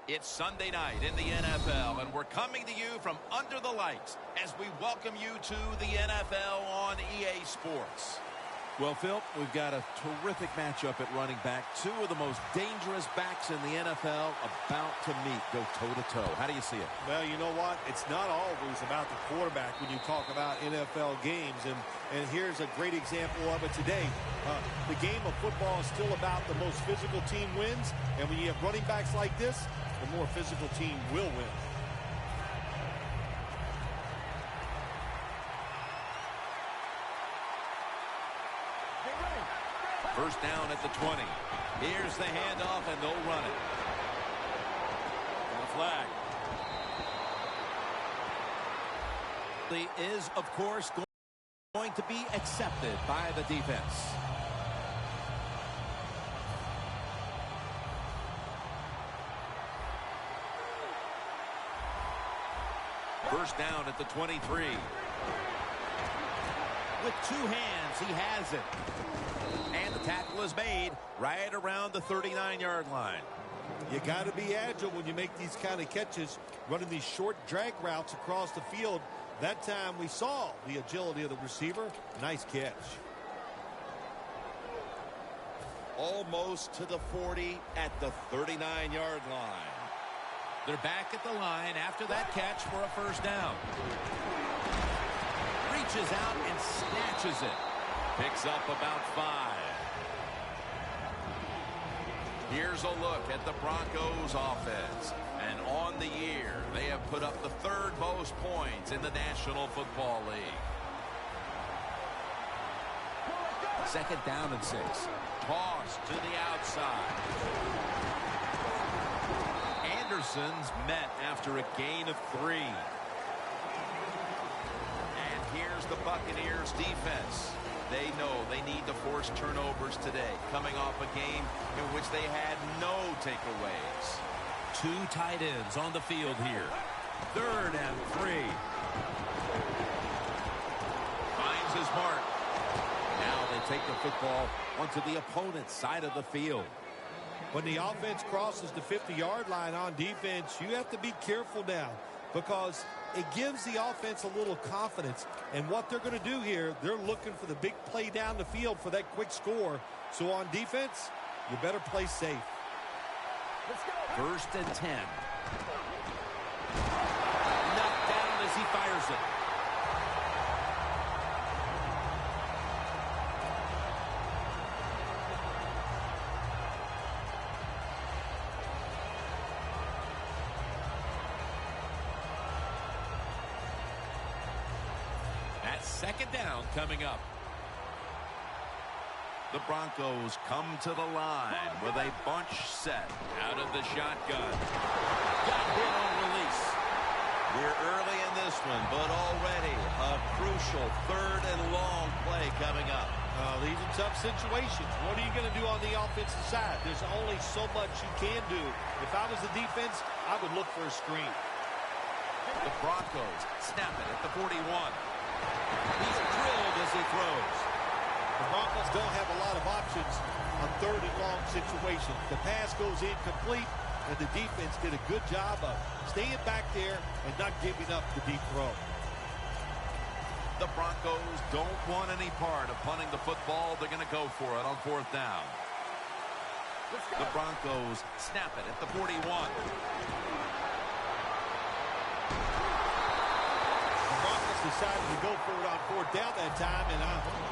It's Sunday night in the NFL, and we're coming to you from under the lights as we welcome you to the NFL on EA Sports. Well, Phil, we've got a terrific matchup at running back. Two of the most dangerous backs in the NFL about to meet, go toe-to-toe. How do you see it? Well, you know what? It's not always about the quarterback when you talk about NFL games, and here's a great example of it today. The game of football is still about the most physical team wins, and when you have running backs like this, the more physical team will win. First down at the 20. Here's the handoff, and they'll run it. The flag. Is, of course, going to be accepted by the defense. First down at the 23. With two hands, he has it. And the tackle is made right around the 39-yard line. You got to be agile when you make these kind of catches, running these short drag routes across the field. That time we saw the agility of the receiver. Nice catch. Almost to the 40 at the 39-yard line. They're back at the line after that catch for a first down. Reaches out and snatches it. Picks up about 5. Here's a look at the Broncos offense. And on the year, they have put up the 3rd most points in the National Football League. Second down and 6. Toss to the outside. Anderson's met after a gain of 3. And here's the Buccaneers defense. They know they need to force turnovers today, coming off a game in which they had no takeaways. 2 tight ends on the field here. 3rd and 3. Finds his mark. Now they take the football onto the opponent's side of the field. When the offense crosses the 50-yard line on defense, you have to be careful now because it gives the offense a little confidence. And what they're going to do here, they're looking for the big play down the field for that quick score. So on defense, you better play safe. First and 10. Knocked down as he fires it. Second down coming up. The Broncos come to the line with a bunch set out of the shotgun. Got hit on release. We're early in this one, but already a crucial 3rd and long play coming up. These are tough situations. What are you going to do on the offensive side? There's only so much you can do. If I was the defense, I would look for a screen. The Broncos snap it at the 41. He's drilled as he throws. The Broncos don't have a lot of options on 3rd and long situations. The pass goes incomplete, and the defense did a good job of staying back there and not giving up the deep throw. The Broncos don't want any part of punting the football. They're going to go for it on 4th down. The Broncos snap it at the 41. Decided to go for it on 4th down that time, and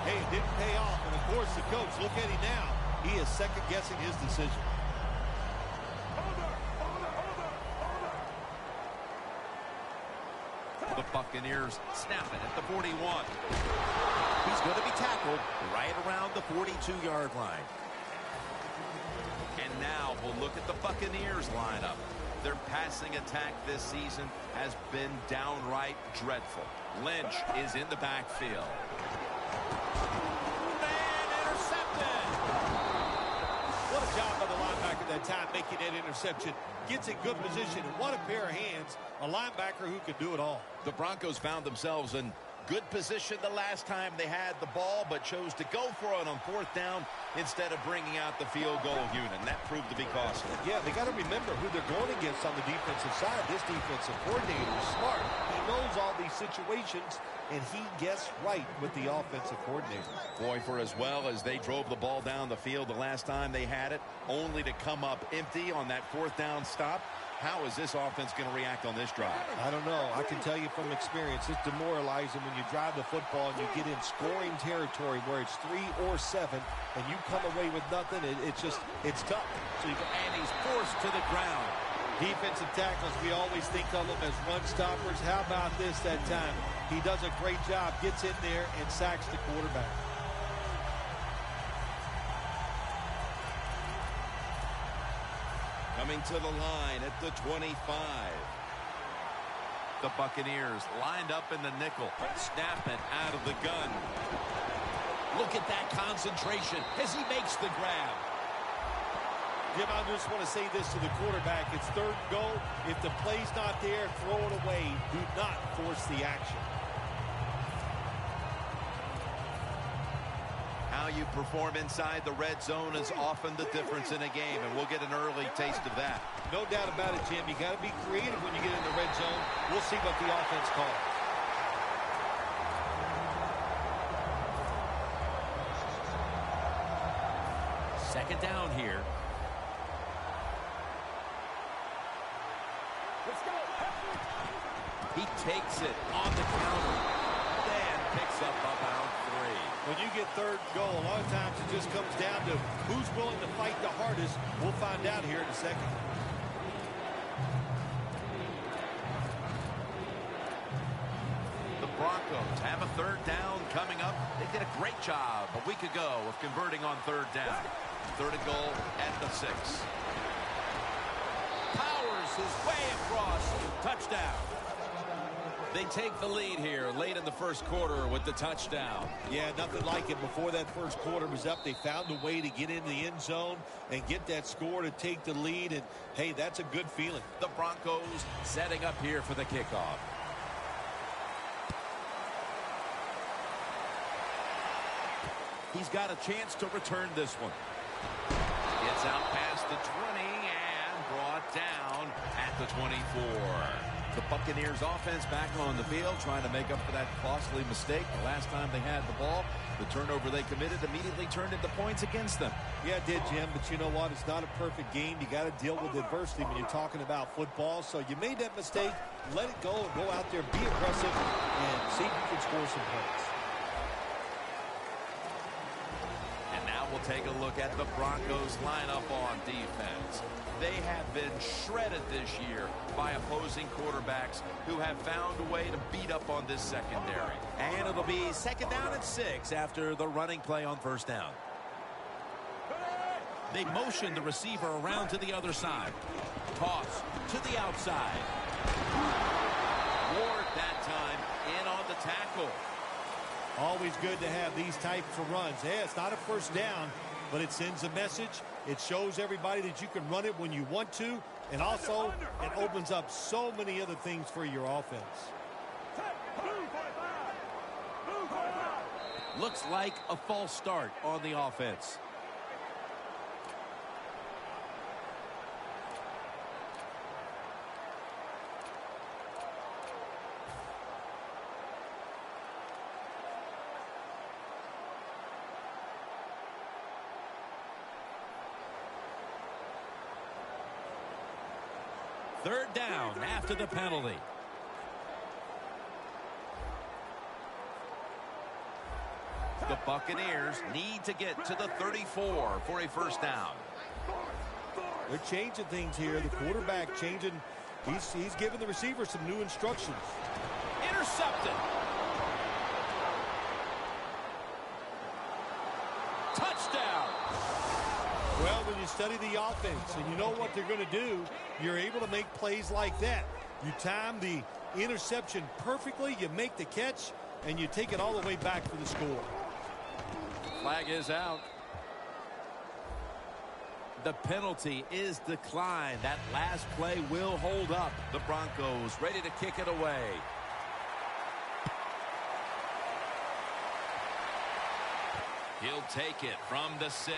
hey, it didn't pay off. And of course, the coach, look at him now. He is second-guessing his decision. The Buccaneers snap it at the 41. He's going to be tackled right around the 42-yard line. And now we'll look at the Buccaneers lineup. Their passing attack this season has been downright dreadful. Lynch is in the backfield. And intercepted. What a job by the linebacker that time making that interception. Gets in good position, and what a pair of hands. A linebacker who can do it all. The Broncos found themselves in good position the last time they had the ball, but chose to go for it on fourth down instead of bringing out the field goal unit, and that proved to be costly. Yeah, they got to remember who they're going against on the defensive side. This defensive coordinator is smart. He knows all these situations, and he guessed right with the offensive coordinator. Boy, for as well as they drove the ball down the field the last time they had it, only to come up empty on that fourth down stop. How is this offense going to react on this drive? I don't know. I can tell you from experience, it's demoralizing when you drive the football and you get in scoring territory where it's 3 or 7, and you come away with nothing. It's tough. So and he's forced to the ground. Defensive tackles, we always think of them as run stoppers. How about this that time? He does a great job, gets in there, and sacks the quarterback. Coming to the line at the 25. The Buccaneers lined up in the nickel. Snap it out of the gun. Look at that concentration as he makes the grab. Jim, I just want to say this to the quarterback. It's third and goal. If the play's not there, throw it away. Do not force the action. How you perform inside the red zone is often the difference in a game, and we'll get an early taste of that. No doubt about it, Jim. You got to be creative when you get in the red zone. We'll see what the offense calls. Second down here. Let's go. He takes it on the counter. Then picks up about 3. When you get third and goal, a lot of times it just comes down to who's willing to fight the hardest. We'll find out here in a second. The Broncos have a third down coming up. They did a great job a week ago of converting on third down. Third and goal at the 6. Powers his way across. Touchdown. They take the lead here late in the first quarter with the touchdown. Yeah, nothing like it. Before that first quarter was up, they found a way to get into the end zone and get that score to take the lead. And, hey, that's a good feeling. The Broncos setting up here for the kickoff. He's got a chance to return this one. Gets out past the 20 and brought down at the 24. The Buccaneers offense back on the field trying to make up for that costly mistake. The last time they had the ball, the turnover they committed immediately turned into points against them. Yeah, it did, Jim, but you know what? It's not a perfect game. You got to deal with adversity when you're talking about football. So you made that mistake, let it go, and go out there, be aggressive, and see if you can score some points. And now we'll take a look at the Broncos lineup on defense. They have been shredded this year by opposing quarterbacks who have found a way to beat up on this secondary. And it'll be second down and 6 after the running play on first down. They motion the receiver around to the other side. Toss to the outside. Ward that time in on the tackle. Always good to have these types of runs. Yeah, it's not a first down, but it sends a message. It shows everybody that you can run it when you want to, and also it opens up so many other things for your offense. Looks like a false start on the offense. Third down after the penalty. The Buccaneers need to get to the 34 for a first down. They're changing things here. The quarterback changing. He's giving the receiver some new instructions. Intercepted. Touchdown. Well, when you study the offense and you know what they're going to do, you're able to make plays like that. You time the interception perfectly, you make the catch, and you take it all the way back for the score. Flag is out. The penalty is declined. That last play will hold up. The Broncos ready to kick it away. He'll take it from the 6.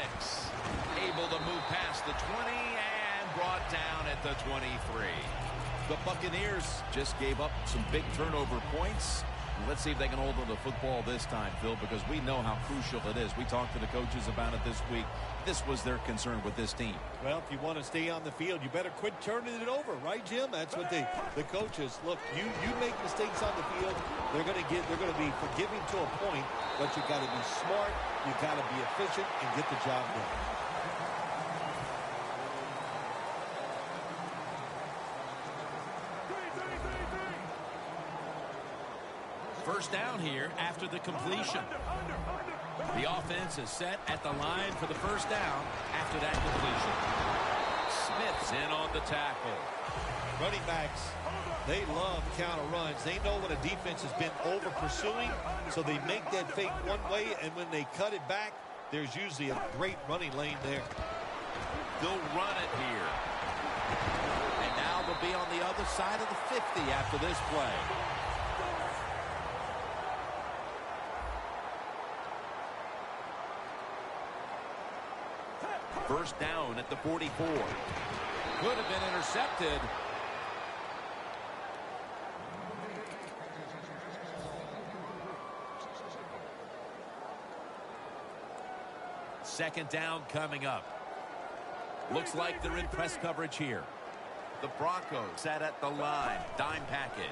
Able to move past the 20 and brought down at the 23. The Buccaneers just gave up some big turnover points. Let's see if they can hold on to football this time, Phil, because we know how crucial it is. We talked to the coaches about it this week. This was their concern with this team. Well, if you want to stay on the field, you better quit turning it over, right, Jim? That's what the coaches look. You make mistakes on the field, they're going to be forgiving to a point, but you got to be smart, you got to be efficient, and get the job done. First down here after the completion. The offense is set at the line for the first down after that completion. Smith's in on the tackle. Running backs, they love counter runs. They know when a defense has been over pursuing, so they make that fake one way, and when they cut it back, there's usually a great running lane there. They'll run it here. And now they'll be on the other side of the 50 after this play. First down at the 44. Could have been intercepted. Second down coming up. Looks like they're in press coverage here. The Broncos set at the line. Dime package.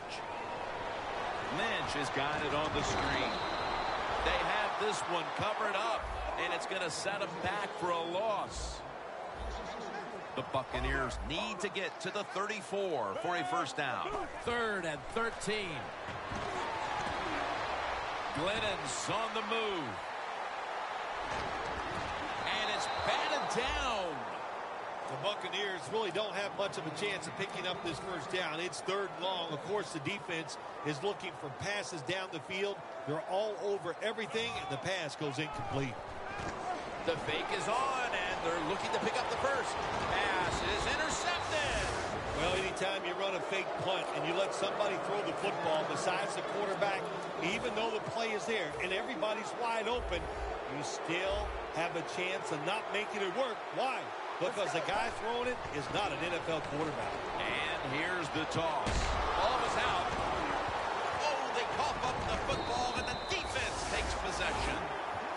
Lynch has got it on the screen. They have this one covered up, and it's going to set them back for a loss. The Buccaneers need to get to the 34 for a first down. 3rd and 13. Glennon's on the move. And it's batted down. The Buccaneers really don't have much of a chance of picking up this first down. It's 3rd and long. Of course, the defense is looking for passes down the field. They're all over everything, and the pass goes incomplete. The fake is on, and they're looking to pick up the first. Pass is intercepted. Well, anytime you run a fake punt and you let somebody throw the football besides the quarterback, even though the play is there and everybody's wide open, you still have a chance of not making it work. Why? Because the guy throwing it is not an NFL quarterback. And here's the toss. Ball is out. Oh, they cough up the football, and the defense takes possession.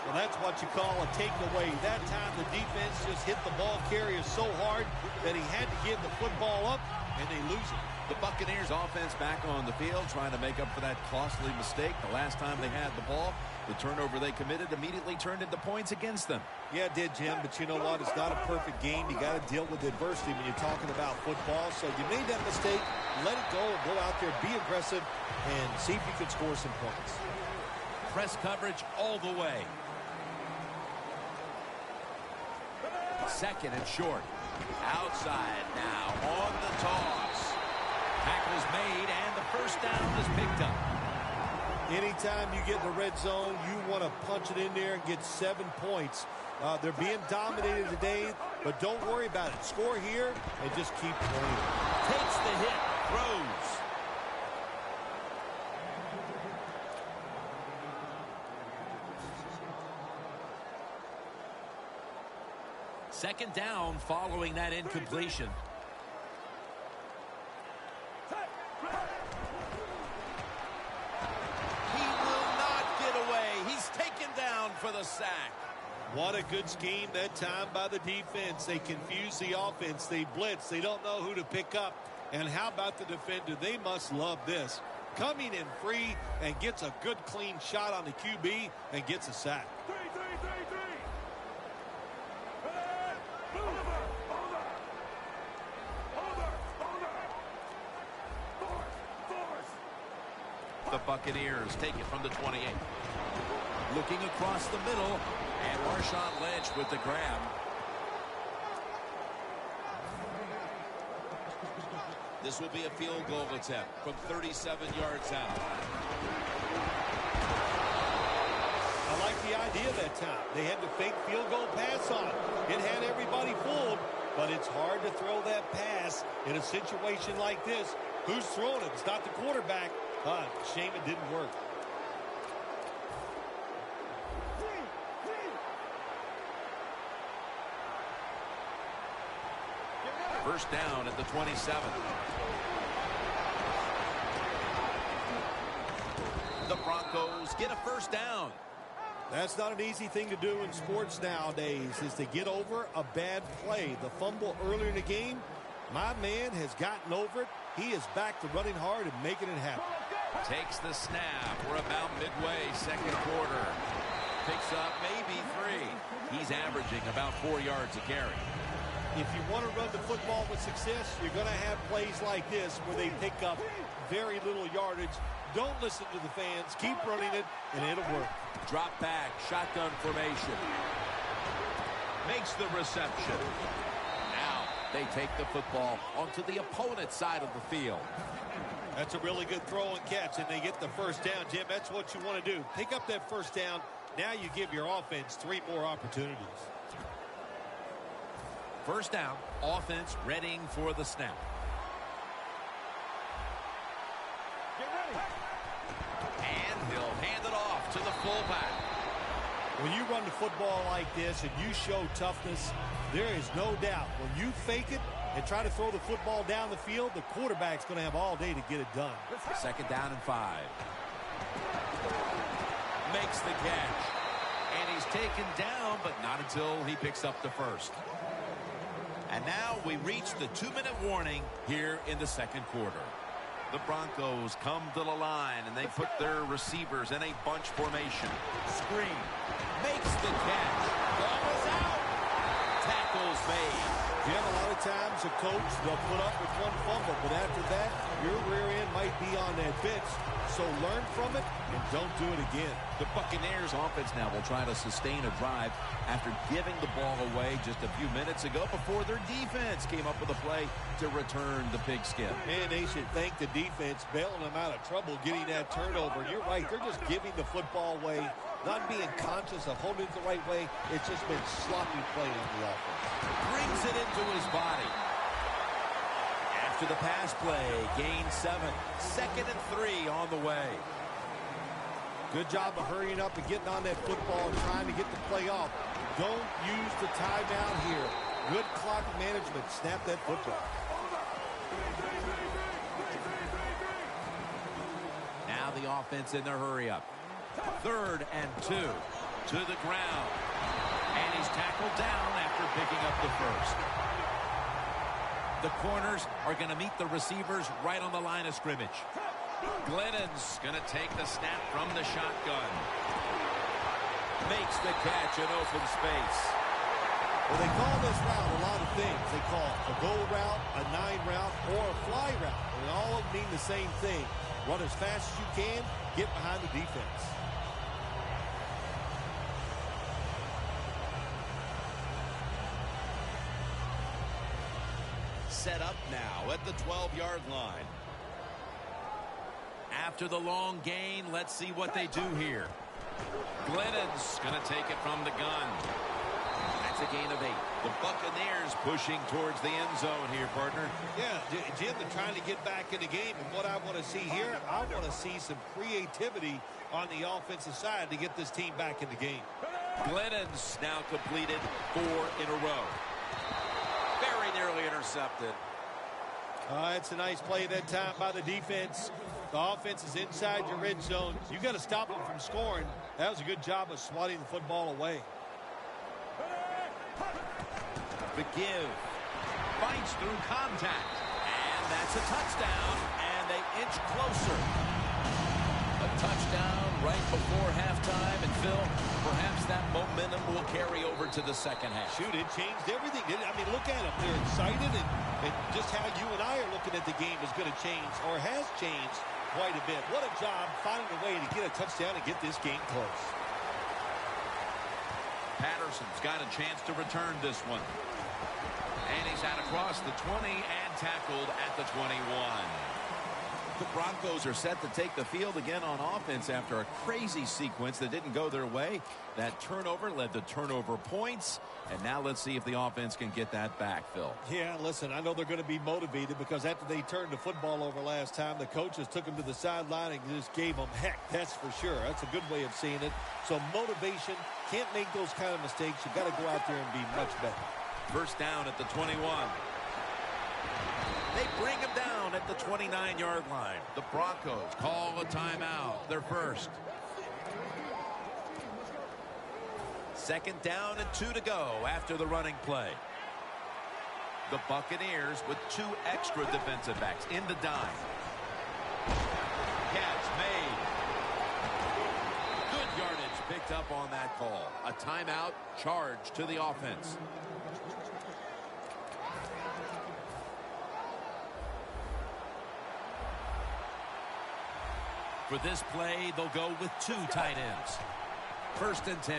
Well, that's what you call a takeaway. That time the defense just hit the ball carrier so hard that he had to give the football up, and they lose it. The Buccaneers offense back on the field trying to make up for that costly mistake. The last time they had the ball, the turnover they committed immediately turned into points against them. Yeah, it did, Jim, but you know what? It's not a perfect game. You got to deal with adversity when you're talking about football. So you made that mistake, let it go, and go out there, be aggressive, and see if you can score some points. Press coverage all the way. 2nd and short. Outside now on the toss. Tackle is made, and the first down is picked up. Anytime you get in the red zone, you want to punch it in there and get 7 points. They're being dominated today, but don't worry about it. Score here and just keep playing. Takes the hit, throws. Second down following that incompletion. He will not get away. He's taken down for the sack. What a good scheme that time by the defense. They confuse the offense. They blitz. They don't know who to pick up. And how about the defender? They must love this. Coming in free and gets a good clean shot on the QB and gets a sack. The Buccaneers take it from the 28. Looking across the middle, and Marshawn Lynch with the grab. This will be a field goal attempt from 37 yards out. I like the idea that time. They had the fake field goal pass on. It had everybody fooled, but it's hard to throw that pass in a situation like this. Who's throwing it? It's not the quarterback. Shame it didn't work. First down at the 27. The Broncos get a first down. That's not an easy thing to do in sports nowadays, is to get over a bad play. The fumble earlier in the game, my man has gotten over it. He is back to running hard and making it happen. Takes the snap. We're about midway, second quarter. Picks up maybe 3. He's averaging about 4 yards a carry. If you want to run the football with success, you're going to have plays like this where they pick up very little yardage. Don't listen to the fans. Keep running it, and it'll work. Drop back, shotgun formation. Makes the reception. Now they take the football onto the opponent's side of the field. That's a really good throw and catch, and they get the first down, Jim. That's what you want to do. Pick up that first down. Now you give your offense 3 more opportunities. First down, offense readying for the snap. Get ready. And he'll hand it off to the fullback. When you run the football like this and you show toughness, there is no doubt when you fake it and try to throw the football down the field, the quarterback's going to have all day to get it done. Second down and 5. Makes the catch. And he's taken down, but not until he picks up the first. And now we reach the 2-minute warning here in the second quarter. The Broncos come to the line, and they put their receivers in a bunch formation. Screen. Makes the catch. Ball is out. Tackles made. You have a lot of times a coach, they'll put up with one fumble, but after that, your rear end might be on that bench. So learn from it and don't do it again. The Buccaneers offense now will try to sustain a drive after giving the ball away just a few minutes ago before their defense came up with a play to return the pigskin. Man, they should thank the defense bailing them out of trouble getting that turnover. You're right, they're just giving the football away, not being conscious of holding it the right way. It's just been sloppy play on the offense. Brings it into his body. After the pass play, gain 7. Second and 3 on the way. Good job of hurrying up and getting on that football and trying to get the play off. Don't use the timeout here. Good clock management. Snap that football. Now the offense in their hurry up. 3rd and 2 to the ground. And he's tackled down after picking up the first. The corners are going to meet the receivers right on the line of scrimmage. Glennon's going to take the snap from the shotgun. Makes the catch in open space. Well, they call this route a lot of things. They call it a go route, a 9 route, or a fly route. And all of them mean the same thing. Run as fast as you can, get behind the defense. Set up now at the 12-yard line. After the long gain, let's see what they do here. Glennon's going to take it from the gun. That's a gain of 8. The Buccaneers pushing towards the end zone here, partner. Yeah, Jim, they're trying to get back in the game. And what I want to see here, I want to see some creativity on the offensive side to get this team back in the game. Glennon's now completed 4 in a row. Very nearly intercepted. It's a nice play that time by the defense. The offense is inside your red zone. You got to stop them from scoring. That was a good job of swatting the football away. The give. Fights through contact. And that's a touchdown. And they inch closer. A touchdown right before halftime. And Phil, perhaps that momentum will carry over to the second half. Shoot, it changed everything, didn't it? I mean, look at them. They're excited, and just how you and I are looking at the game is going to change, or has changed quite a bit. What a job finding a way to get a touchdown and get this game close. Patterson's got a chance to return this one. And he's out across the 20 and tackled at the 21. The Broncos are set to take the field again on offense after a crazy sequence that didn't go their way. That turnover led to turnover points. And now let's see if the offense can get that back, Phil. Yeah, listen, I know they're going to be motivated because after they turned the football over last time, the coaches took them to the sideline and just gave them heck. That's for sure. That's a good way of seeing it. So motivation, can't make those kind of mistakes. You've got to go out there and be much better. First down at the 21. They bring him down at the 29-yard line. The Broncos call a timeout, their first. Second down and 2 to go after the running play. The Buccaneers with 2 extra defensive backs in the dime. Catch made. Good yardage picked up on that call. A timeout charge to the offense. For this play, they'll go with 2 tight ends. First and 10.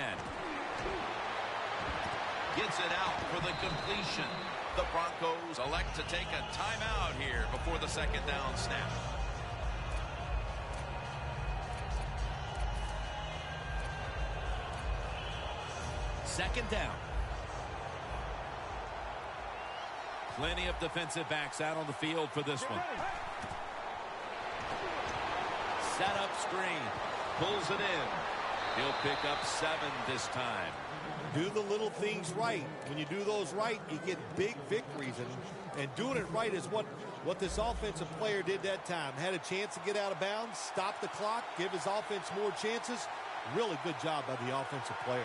Gets it out for the completion. The Broncos elect to take a timeout here before the second down snap. Second down. Plenty of defensive backs out on the field for this one. Set up screen. Pulls it in. He'll pick up 7 this time. Do the little things right. When you do those right, you get big victories. And doing it right is what this offensive player did that time. Had a chance to get out of bounds, stop the clock, give his offense more chances. Really good job by the offensive player.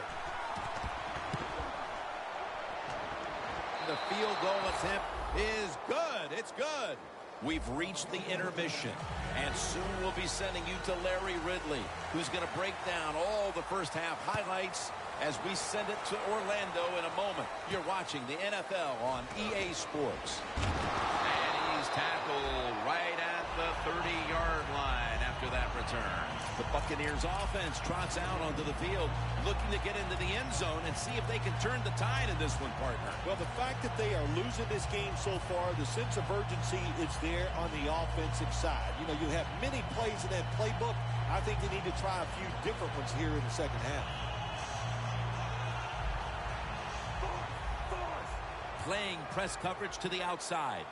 The field goal attempt is good. It's good. We've reached the intermission, and soon we'll be sending you to Larry Ridley, who's going to break down all the first half highlights as we send it to Orlando in a moment. You're watching the NFL on EA Sports. And he's tackled right at the 30-yard line after that return. The Buccaneers offense trots out onto the field, looking to get into the end zone and see if they can turn the tide in this one, partner. Well, the fact that they are losing this game so far, the sense of urgency is there on the offensive side. You know, you have many plays in that playbook. I think they need to try a few different ones here in the second half. Playing press coverage to the outside.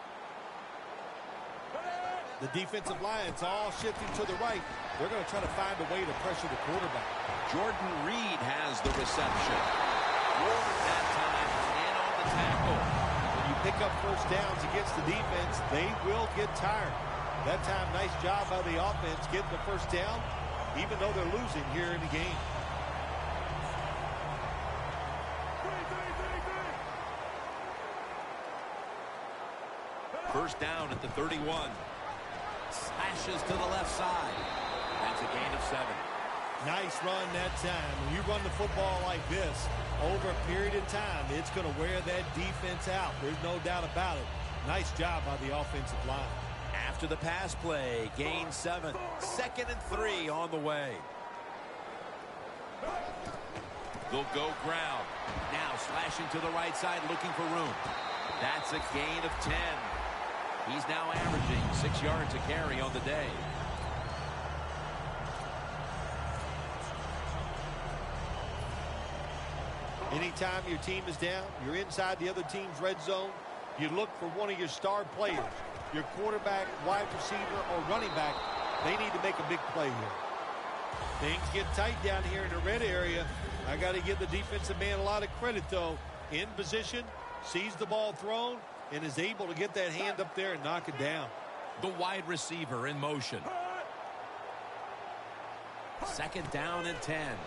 The defensive line's all shifting to the right. They're going to try to find a way to pressure the quarterback. Jordan Reed has the reception. Ward that time in on the tackle. When you pick up first downs against the defense, they will get tired. That time, nice job by the offense getting the first down, even though they're losing here in the game. First down at the 31. Slashes to the left side. That's a gain of 7. Nice run that time. When you run the football like this, over a period of time, it's going to wear that defense out. There's no doubt about it. Nice job by the offensive line. After the pass play, gain 7. Second and 3 on the way. They'll go ground. Now slashing to the right side, looking for room. That's a gain of 10. He's now averaging 6 yards a carry on the day. Anytime your team is down, you're inside the other team's red zone, you look for one of your star players, your quarterback, wide receiver, or running back. They need to make a big play here. Things get tight down here in the red area. I got to give the defensive man a lot of credit, though. In position, sees the ball thrown, and is able to get that hand up there and knock it down. The wide receiver in motion. Second down and 10.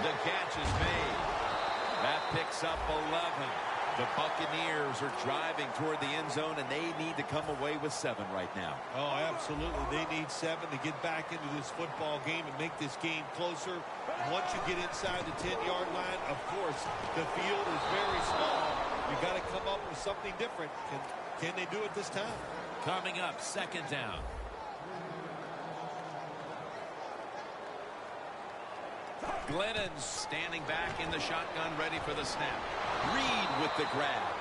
The catch is made. That picks up 11. The Buccaneers are driving toward the end zone, and they need to come away with 7 right now. Oh, absolutely. They need 7 to get back into this football game and make this game closer. Once you get inside the 10-yard line, of course, the field is very small. You got to come up with something different. Can they do it this time? Coming up, second down. Glennon's standing back in the shotgun, ready for the snap. Reed with the grab.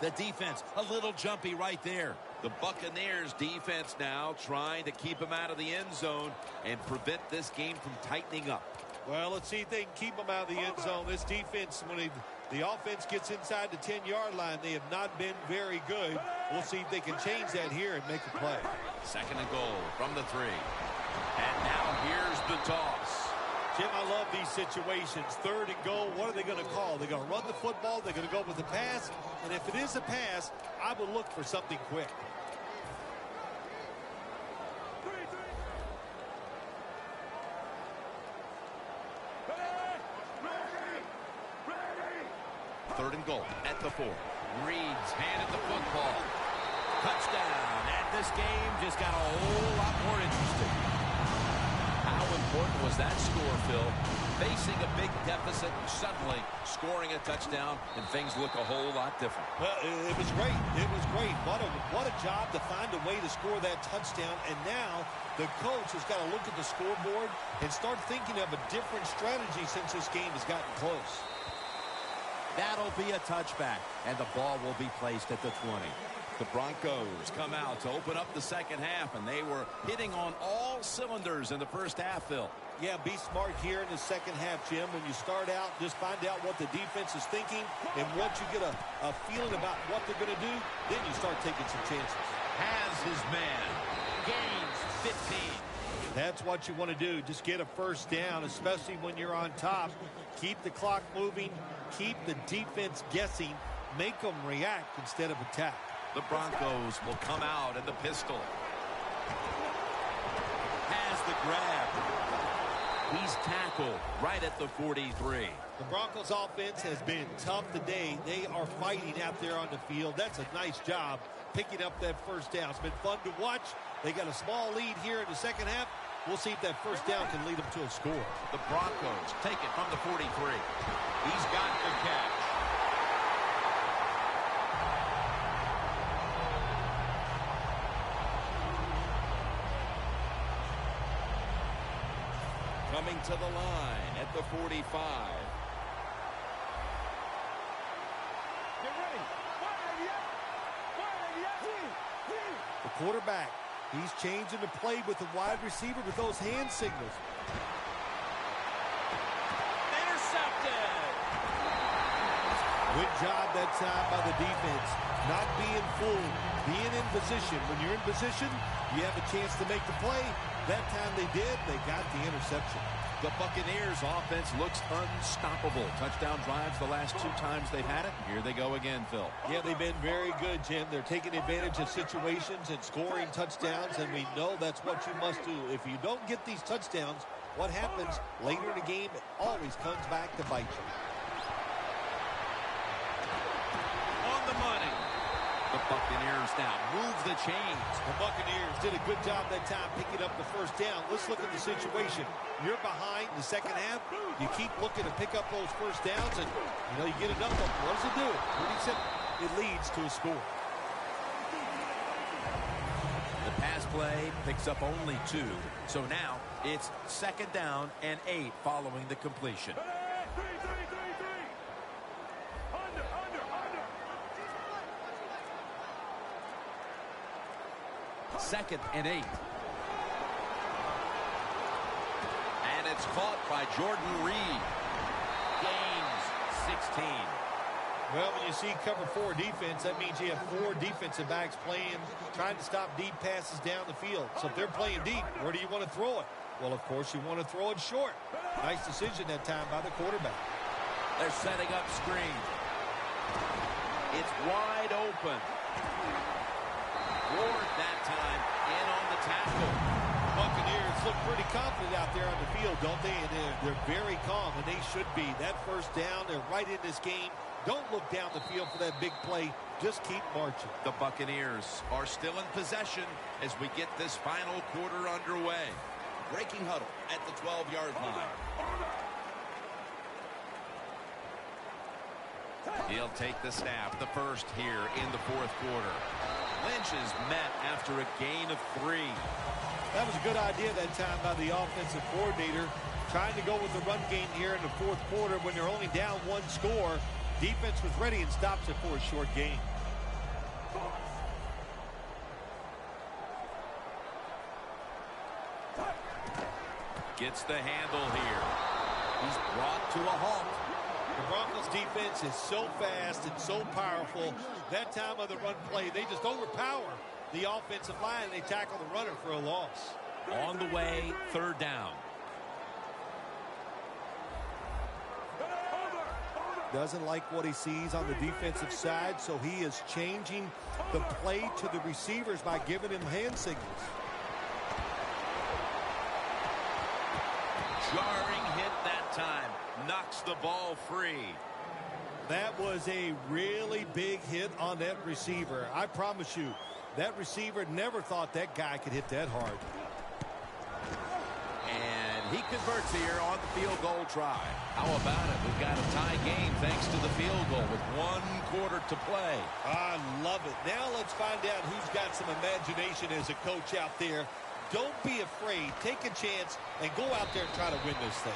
The defense, a little jumpy right there. The Buccaneers defense now trying to keep him out of the end zone and prevent this game from tightening up. Well, let's see if they can keep him out of the end zone. This defense, when the offense gets inside the 10-yard line, they have not been very good. We'll see if they can change that here and make a play. Second and goal from the 3. And now here's the toss. Jim, I love these situations. 3rd and goal, what are they going to call? They're going to run the football, they're going to go with the pass, and if it is a pass, I would look for something quick. Third and goal at the 4. Reed's handed the football. Touchdown. And this game just got a whole lot more interesting. How important was that score, Phil? Facing a big deficit and suddenly scoring a touchdown, and things look a whole lot different. Well, it was great. It was great. What a job to find a way to score that touchdown. And now the coach has got to look at the scoreboard and start thinking of a different strategy since this game has gotten close. That'll be a touchback, and the ball will be placed at the 20. The Broncos come out to open up the second half, and they were hitting on all cylinders in the first half, Phil. Yeah, be smart here in the second half, Jim. When you start out, just find out what the defense is thinking, and once you get a feeling about what they're going to do, then you start taking some chances. Has his man. Gains 15. That's what you want to do. Just get a first down, especially when you're on top. Keep the clock moving. Keep the defense guessing. Make them react instead of attack. The Broncos will come out in the pistol. Has the grab. He's tackled right at the 43. The Broncos offense has been tough today. They are fighting out there on the field. That's a nice job picking up that first down. It's been fun to watch. They got a small lead here in the second half. We'll see if that first down can lead them to a score. The Broncos take it from the 43. He's got the catch. Coming to the line at the 45. The quarterback, he's changing the play with the wide receiver with those hand signals. Intercepted. Good job that time by the defense. Not being fooled, being in position. When you're in position, you have a chance to make the play. That time they did, they got the interception. The Buccaneers offense looks unstoppable. Touchdown drives the last 2 times they've had it. Here they go again, Phil. Yeah, they've been very good, Jim. They're taking advantage of situations and scoring touchdowns, and we know that's what you must do. If you don't get these touchdowns, what happens later in the game, it always comes back to bite you. On the money. The Buccaneers now move the chains. The Buccaneers did a good job that time picking up the first down. Let's look at the situation. You're behind the second half. You keep looking to pick up those first downs, and you get enough of them. What does it do? Pretty simple. It leads to a score. The pass play picks up only 2. So now it's 2nd down and 8 following the completion. Second and 8. And it's caught by Jordan Reed. Gains 16. Well, when you see cover 4 defense, that means you have 4 defensive backs trying to stop deep passes down the field. So if they're playing deep, where do you want to throw it? Well, of course, you want to throw it short. Nice decision that time by the quarterback. They're setting up screen. It's wide open. Ward that time in on the tackle. Buccaneers look pretty confident out there on the field, don't they? And they're very calm, and they should be. That first down, they're right in this game. Don't look down the field for that big play. Just keep marching. The Buccaneers are still in possession as we get this final quarter underway. Breaking huddle at the 12-yard line. He'll take the snap, the first here in the 4th quarter. Lynch is met after a gain of 3. That was a good idea that time by the offensive coordinator. Trying to go with the run game here in the 4th quarter when they're only down 1 score. Defense was ready and stops it for a short gain. Gets the handle here. He's brought to a halt. The Broncos defense is so fast and so powerful. That time of the run play, they just overpower the offensive line and they tackle the runner for a loss. On the way, 3rd down. Doesn't like what he sees on the defensive side, so he is changing the play to the receivers by giving him hand signals. Jarring hit that time. Knocks the ball free. That was a really big hit on that receiver. I promise you, that receiver never thought that guy could hit that hard. And he converts here on the field goal try. How about it? We've got a tie game thanks to the field goal with 1 quarter to play. I love it. Now let's find out who's got some imagination as a coach out there. Don't be afraid. Take a chance and go out there and try to win this thing.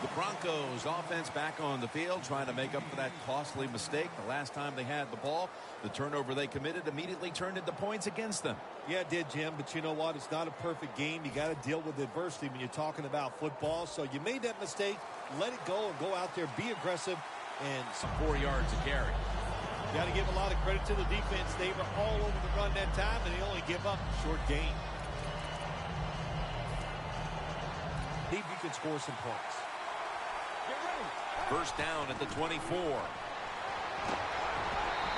The Broncos offense back on the field trying to make up for that costly mistake the last time they had the ball. The turnover they committed immediately turned into points against them. Yeah, it did, Jim, but you know what? It's not a perfect game. You got to deal with adversity when you're talking about football. So you made that mistake, let it go, and go out there, be aggressive, and some 4 yards to carry. Got to give a lot of credit to the defense. They were all over the run that time, and they only give up a short gain. See if you can score some points. First down at the 24.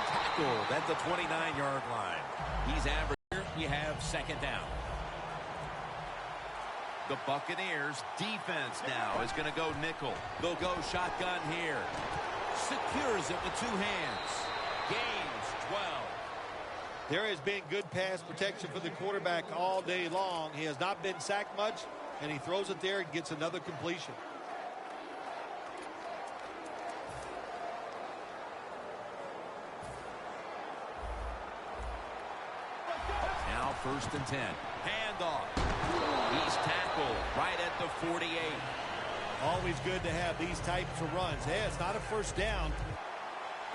Tackled at the 29-yard line. He's average. Here we have second down. The Buccaneers defense now is going to go nickel. They'll go shotgun here. Secures it with 2 hands. Gains 12. There has been good pass protection for the quarterback all day long. He has not been sacked much, and he throws it there and gets another completion. Now first and 10. Handoff. He's tackled right at the 48. Always good to have these types of runs. Hey, it's not a first down.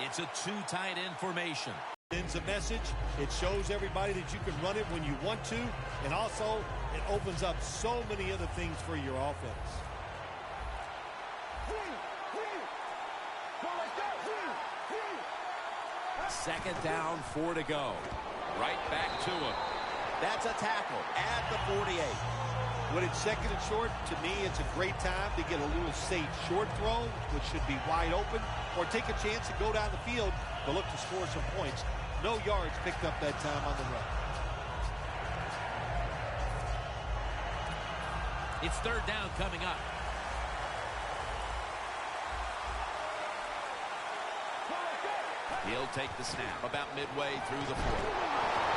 It's a 2 tight end formation. Sends a message. It shows everybody that you can run it when you want to. And also, it opens up so many other things for your offense. Second down, 4 to go. Right back to him. That's a tackle at the 48. When it's second and short, to me, it's a great time to get a little safe short throw, which should be wide open, or take a chance to go down the field to look to score some points. No yards picked up that time on the run. It's third down coming up. He'll take the snap about midway through the 4.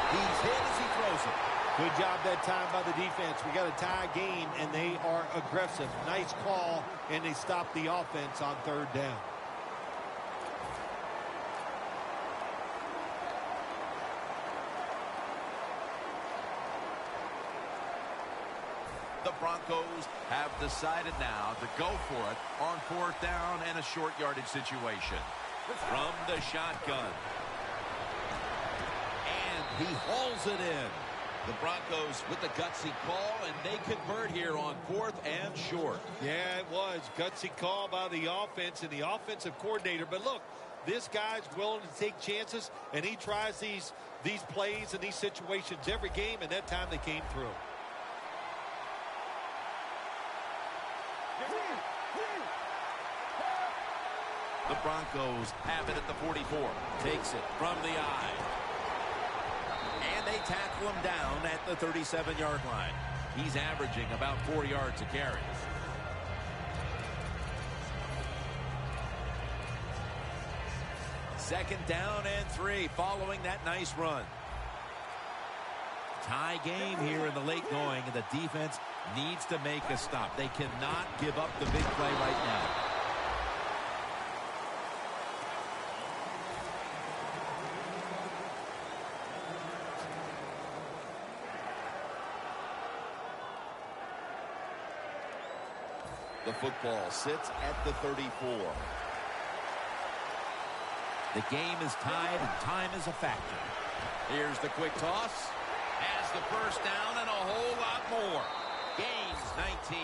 He's hit as he throws it. Good job that time by the defense. We got a tie game, and they are aggressive. Nice call, and they stop the offense on third down. The Broncos have decided now to go for it on 4th down and a short yardage situation. From the shotgun. And he hauls it in. The Broncos with the gutsy call, and they convert here on 4th and short. Yeah, it was. Gutsy call by the offense and the offensive coordinator. But look, this guy's willing to take chances, and he tries these plays and these situations every game, and that time they came through. The Broncos have it at the 44. Takes it from the eye. And they tackle him down at the 37-yard line. He's averaging about 4 yards a carry. Second down and 3 following that nice run. Tie game here in the late going, and the defense needs to make a stop. They cannot give up the big play right now. The football sits at the 34. The game is tied, and time is a factor. Here's the quick toss. Has the first down and a whole lot more. Gains 19.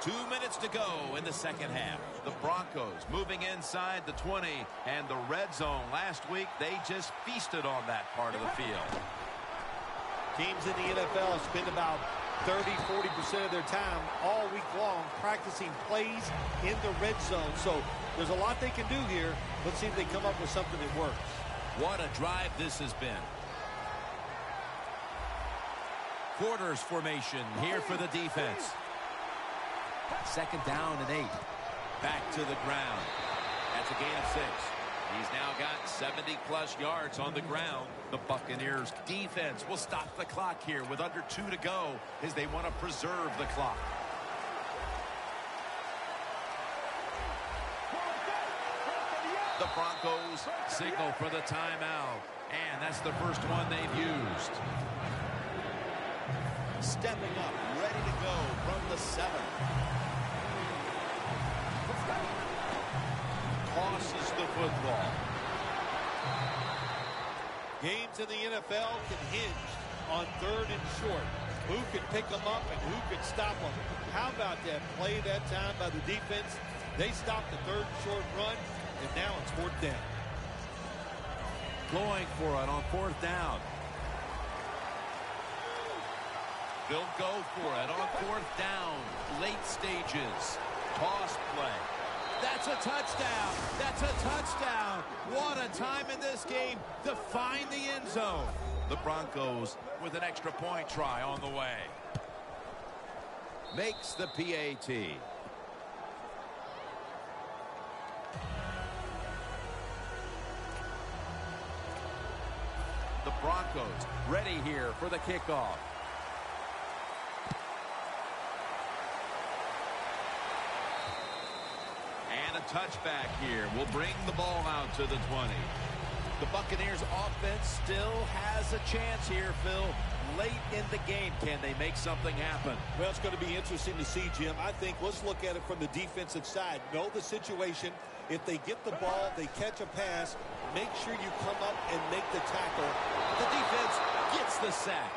2 minutes to go in the second half. The Broncos moving inside the 20, and the red zone last week, they just feasted on that part of the field. Teams in the NFL spend about 30–40% of their time all week long practicing plays in the red zone. So there's a lot they can do here. Let's see if they come up with something that works. What a drive this has been. Quarters formation here for the defense. 2nd down and 8. Back to the ground. That's a gain of 6. He's now got 70-plus yards on the ground. The Buccaneers defense will stop the clock here with under 2 to go as they want to preserve the clock. The Broncos signal for the timeout. And that's the first one they've used. Stepping up, ready to go from the 7. Tosses the football. Games in the NFL can hinge on 3rd and short. Who can pick them up and who can stop them? How about that play that time by the defense? They stopped the 3rd and short run, and now it's 4th down. Going for it on 4th down. They'll go for it on 4th down. Late stages. Toss play. That's a touchdown. That's a touchdown. What a time in this game to find the end zone. The Broncos with an extra point try on the way. Makes the PAT. The Broncos ready here for the kickoff. And a touchback here will bring the ball out to the 20. The Buccaneers offense still has a chance here, Phil. Late in the game, can they make something happen? Well, it's going to be interesting to see, Jim. I think let's look at it from the defensive side. Know the situation. If they get the ball, they catch a pass, make sure you come up and make the tackle. The defense gets the sack.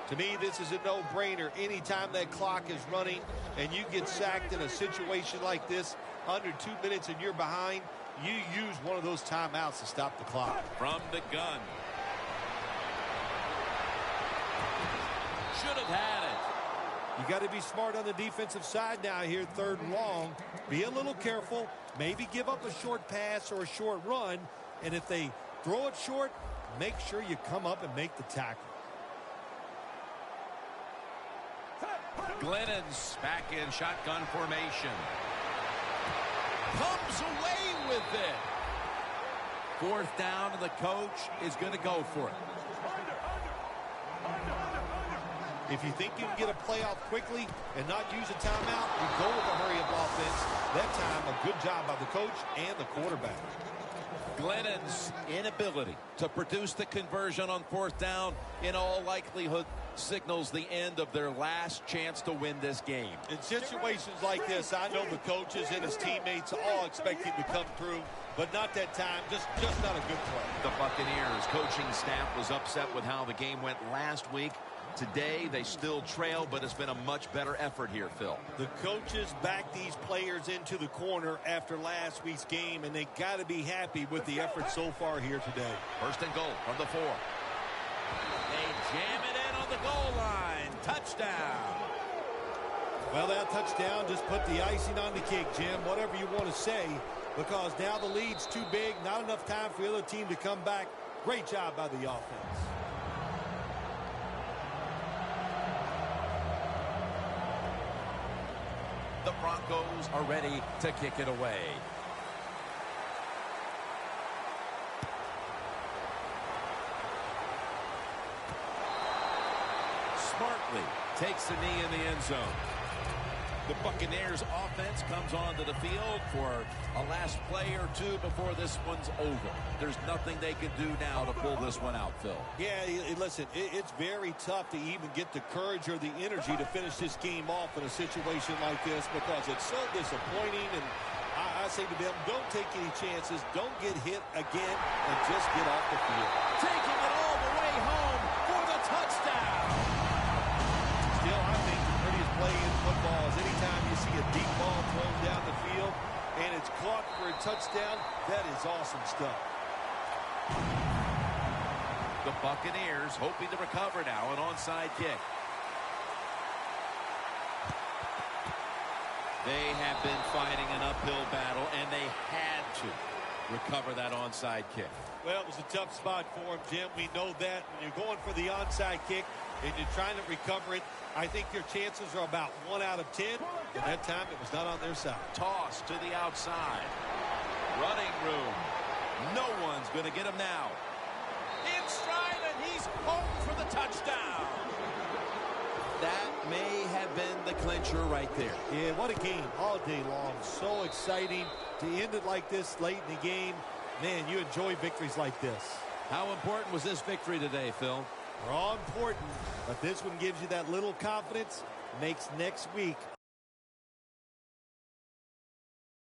To me, this is a no-brainer. Anytime that clock is running and you get sacked in a situation like this, under 2 minutes and you're behind, you use one of those timeouts to stop the clock. From the gun. Should have had it. You got to be smart on the defensive side now here, 3rd and long. Be a little careful. Maybe give up a short pass or a short run. And if they throw it short, make sure you come up and make the tackle. Glennon's back in shotgun formation. Comes away with it. 4th down, and the coach is going to go for it. If you think you can get a play off quickly and not use a timeout, you go with a hurry-up offense. That time, a good job by the coach and the quarterback. Glennon's inability to produce the conversion on 4th down in all likelihood signals the end of their last chance to win this game. In situations like this, I know the coaches and his teammates all expect him to come through, but not that time. Just not a good play. The Buccaneers coaching staff was upset with how the game went last week. Today, they still trail, but it's been a much better effort here, Phil. The coaches back these players into the corner after last week's game, and they got to be happy with the effort so far here today. 1st and goal from the 4. They jam it in on the goal line. Touchdown. Well, that touchdown just put the icing on the cake, Jim, whatever you want to say, because now the lead's too big, not enough time for the other team to come back. Great job by the offense. The Broncos are ready to kick it away. Smartly takes the knee in the end zone. The Buccaneers offense comes onto the field for a last play or two before this one's over. There's nothing they can do now to pull this one out, Phil. Yeah, listen, it's very tough to even get the courage or the energy to finish this game off in a situation like this because it's so disappointing. And I say to them, don't take any chances. Don't get hit again and just get off the field. Taking it all the way home for the touchdown. Still, I think the prettiest play in football is anytime you see a deep ball thrown down the field and it's caught for a touchdown. That is awesome stuff. The Buccaneers hoping to recover now, an onside kick. They have been fighting an uphill battle, and they had to recover that onside kick. Well, it was a tough spot for him, Jim. We know that. When you're going for the onside kick and you're trying to recover it, I think your chances are about 1 out of 10. And that time, it was not on their side. Toss to the outside. Running room. No one's going to get him now. In stride, and he's home for the touchdown. That may have been the clincher right there. Yeah, what a game all day long. So exciting to end it like this late in the game. Man, you enjoy victories like this. How important was this victory today, Phil? They're all important, but this one gives you that little confidence, makes next week